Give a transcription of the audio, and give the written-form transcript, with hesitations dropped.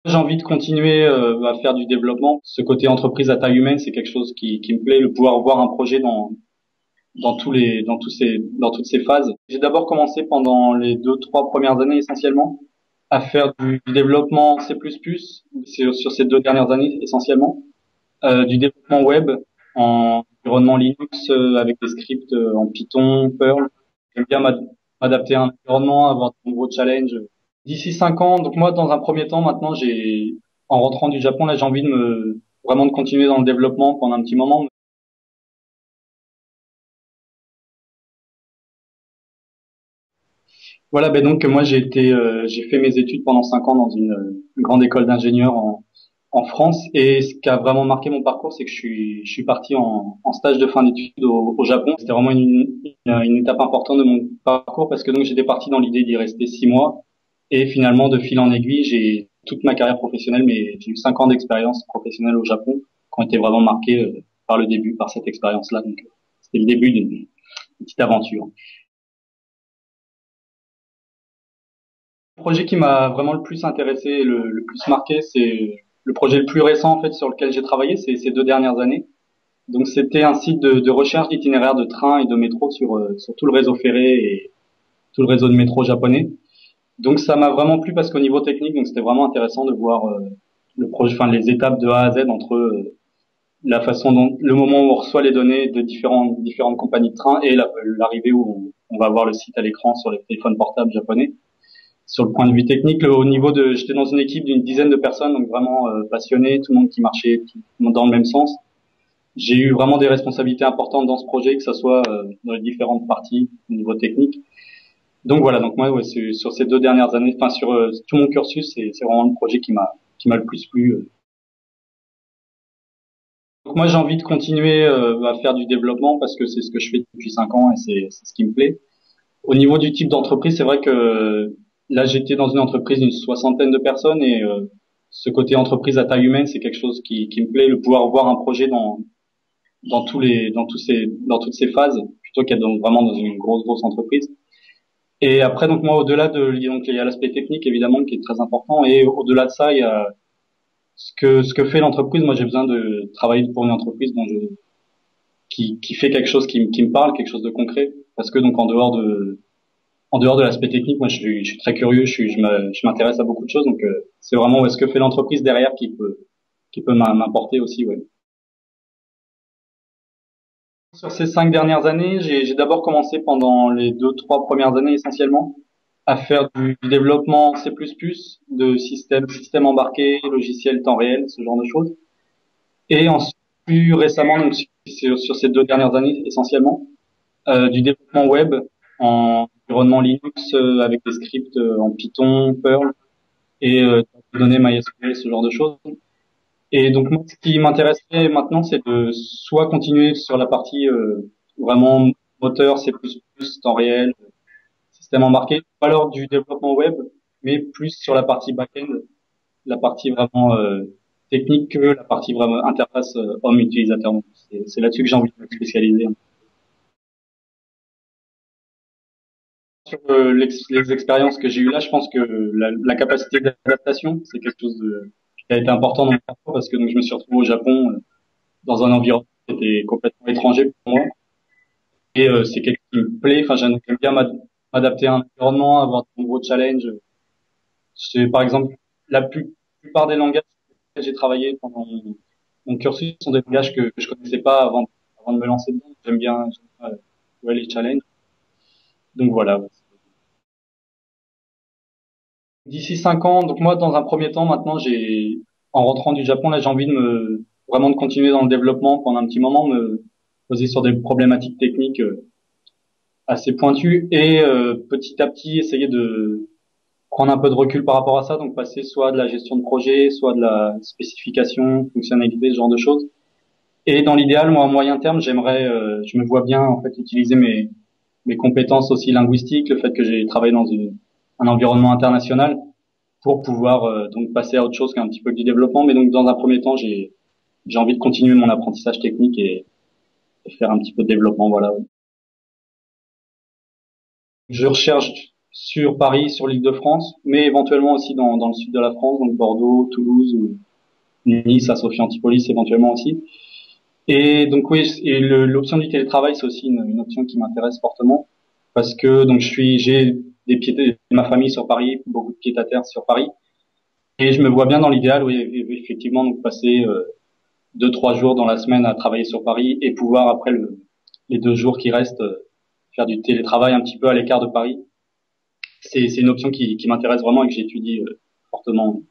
J'ai envie de continuer à faire du développement. Ce côté entreprise à taille humaine, c'est quelque chose qui me plaît, le pouvoir voir un projet dans toutes ces phases. J'ai d'abord commencé pendant les 2, 3 premières années essentiellement à faire du développement C++, sur ces 2 dernières années essentiellement, du développement web en environnement Linux avec des scripts en Python, Perl. J'aime bien m'adapter à un environnement, avoir de nouveaux challenges. D'ici 5 ans, donc moi dans un premier temps maintenant en rentrant du Japon là j'ai envie vraiment de continuer dans le développement pendant un petit moment. Voilà, ben donc moi j'ai fait mes études pendant 5 ans dans une grande école d'ingénieurs en France, et ce qui a vraiment marqué mon parcours, c'est que je suis parti en stage de fin d'études au Japon. C'était vraiment une étape importante de mon parcours parce que donc j'étais parti dans l'idée d'y rester 6 mois, et finalement de fil en aiguille j'ai toute ma carrière professionnelle, mais j'ai eu 5 ans d'expérience professionnelle au Japon qui ont été vraiment marqués par le début, par cette expérience-là. Donc c'était le début d'une petite aventure. Le projet qui m'a vraiment le plus intéressé, et le plus marqué, c'est le projet le plus récent en fait sur lequel j'ai travaillé ces 2 dernières années. Donc c'était un site de recherche d'itinéraires de train et de métro sur tout le réseau ferré et tout le réseau de métro japonais. Donc ça m'a vraiment plu parce qu'au niveau technique, donc c'était vraiment intéressant de voir le projet, enfin les étapes de A à Z entre la façon dont le moment où on reçoit les données de différentes compagnies de train et l'arrivée où on va voir le site à l'écran sur les téléphones portables japonais. Sur le point de vue technique, j'étais dans une équipe d'une dizaine de personnes, donc vraiment passionnées, tout le monde qui marchait dans le même sens. J'ai eu vraiment des responsabilités importantes dans ce projet, que ce soit dans les différentes parties au niveau technique. Donc voilà, donc moi, ouais, sur ces 2 dernières années, enfin sur tout mon cursus, c'est vraiment le projet qui m'a le plus plu. Donc moi, j'ai envie de continuer à faire du développement parce que c'est ce que je fais depuis 5 ans et c'est ce qui me plaît. Au niveau du type d'entreprise, c'est vrai que là, j'étais dans une entreprise d'une soixantaine de personnes, et ce côté entreprise à taille humaine, c'est quelque chose qui me plaît, le pouvoir voir un projet dans toutes ces phases, plutôt qu'être vraiment dans une grosse entreprise. Et après, donc moi, donc il y a l'aspect technique évidemment qui est très important, et au-delà de ça, il y a ce que fait l'entreprise. Moi, j'ai besoin de travailler pour une entreprise qui fait quelque chose qui me parle, quelque chose de concret, parce que donc en dehors de l'aspect technique, moi, je suis très curieux, je m'intéresse à beaucoup de choses, donc c'est vraiment ce que fait l'entreprise derrière qui peut m'apporter aussi, ouais. Sur ces 5 dernières années, j'ai d'abord commencé pendant les 2, 3 premières années essentiellement à faire du développement C++, de systèmes embarqués, logiciels temps réel, ce genre de choses. Et ensuite, plus récemment, donc sur ces 2 dernières années essentiellement, du développement web en environnement Linux avec des scripts en Python, Perl et des données MySQL, ce genre de choses. Et donc moi, ce qui m'intéresserait maintenant, c'est de soit continuer sur la partie vraiment moteur, C++, temps réel, système embarqué, ou alors du développement web, mais plus sur la partie back-end, la partie vraiment technique que la partie vraiment interface homme-utilisateur. Donc, c'est là-dessus que j'ai envie de me spécialiser. Sur les expériences que j'ai eues là, je pense que la capacité d'adaptation, c'est quelque chose qui a été important dans mon parcours parce que donc je me suis retrouvé au Japon dans un environnement qui était complètement étranger pour moi, et c'est quelque chose qui me plaît. Enfin, j'aime bien m'adapter à un environnement, avoir de nouveaux challenges. C'est par exemple plupart des langages sur lesquels j'ai travaillé pendant mon cursus sont des langages que je connaissais pas avant de me lancer dedans. J'aime bien ouais, les challenges. Donc voilà. D'ici 5 ans, donc moi dans un premier temps maintenant en rentrant du Japon là j'ai envie vraiment de continuer dans le développement pendant un petit moment, me poser sur des problématiques techniques assez pointues, et petit à petit essayer de prendre un peu de recul par rapport à ça, donc passer soit de la gestion de projet, soit de la spécification, fonctionnalité, ce genre de choses. Et dans l'idéal, moi à moyen terme, je me vois bien en fait utiliser mes compétences aussi linguistiques, le fait que j'ai travaillé dans un environnement international, pour pouvoir donc passer à autre chose qu'un petit peu du développement. Mais donc dans un premier temps, j'ai envie de continuer mon apprentissage technique et faire un petit peu de développement. Voilà. Je recherche sur Paris, sur l'Île-de-France, mais éventuellement aussi dans le sud de la France, donc Bordeaux, Toulouse, ou Nice, à Sophia Antipolis éventuellement aussi. Et donc oui, et l'option du télétravail, c'est aussi une option qui m'intéresse fortement parce que donc j'ai des pieds, ma famille sur Paris, beaucoup de pieds à terre sur Paris, et je me vois bien dans l'idéal, oui, effectivement, donc passer 2, 3 jours dans la semaine à travailler sur Paris et pouvoir après les 2 jours qui restent faire du télétravail un petit peu à l'écart de Paris. C'est une option qui m'intéresse vraiment et que j'étudie fortement.